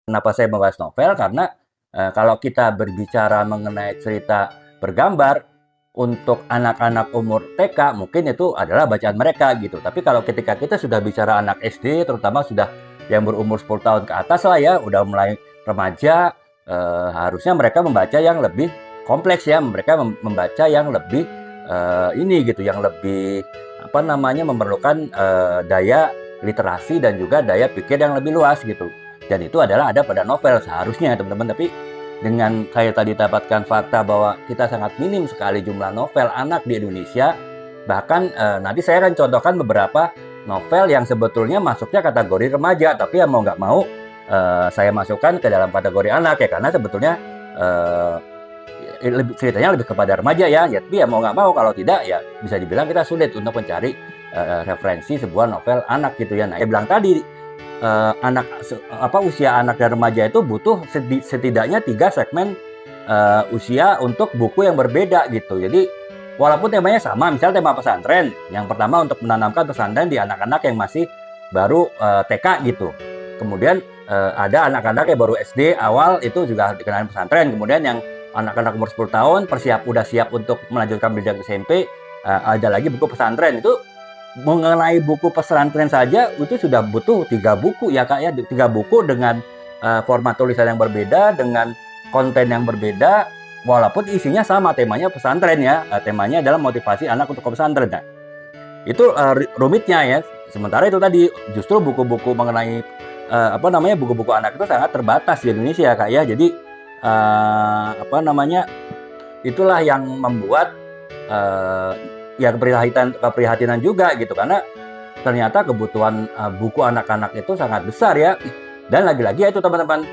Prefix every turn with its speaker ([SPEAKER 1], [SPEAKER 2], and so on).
[SPEAKER 1] Kenapa saya membahas novel? Karena kalau kita berbicara mengenai cerita bergambar untuk anak-anak umur TK, mungkin itu adalah bacaan mereka gitu. Tapi kalau ketika kita sudah bicara anak SD, terutama sudah yang berumur 10 tahun ke atas lah ya, udah mulai remaja, harusnya mereka membaca yang lebih kompleks ya. Mereka membaca yang lebih ini gitu, yang lebih apa namanya, memerlukan daya literasi dan juga daya pikir yang lebih luas gitu. Dan itu adalah ada pada novel seharusnya teman-teman. Tapi dengan saya tadi dapatkan fakta bahwa kita sangat minim sekali jumlah novel anak di Indonesia. Bahkan nanti saya akan contohkan beberapa novel yang sebetulnya masuknya kategori remaja, tapi ya mau nggak mau saya masukkan ke dalam kategori anak ya, karena sebetulnya ceritanya lebih kepada remaja ya. Tapi ya mau nggak mau, kalau tidak ya bisa dibilang kita sulit untuk mencari referensi sebuah novel anak gitu ya. Nah, saya bilang tadi usia anak dan remaja itu butuh setidaknya 3 segmen usia untuk buku yang berbeda gitu. Jadi walaupun temanya sama, misalnya tema pesantren, yang pertama untuk menanamkan pesantren di anak-anak yang masih baru TK gitu. Kemudian ada anak-anak yang baru SD awal, itu juga dikenalin pesantren. Kemudian yang anak-anak umur 10 tahun udah siap untuk melanjutkan pendidikan SMP, ada lagi buku pesantren. Itu mengenai buku pesantren saja itu sudah butuh 3 buku ya Kak ya, 3 buku dengan format tulisan yang berbeda, dengan konten yang berbeda, walaupun isinya sama, temanya pesantren ya, temanya adalah motivasi anak untuk ke pesantren. Nah, itu rumitnya ya. Sementara itu tadi justru buku-buku mengenai buku-buku anak itu sangat terbatas di Indonesia Kak ya. Jadi itulah yang membuat ya keprihatinan juga gitu, karena ternyata kebutuhan buku anak-anak itu sangat besar ya. Dan lagi-lagi ya itu teman-teman,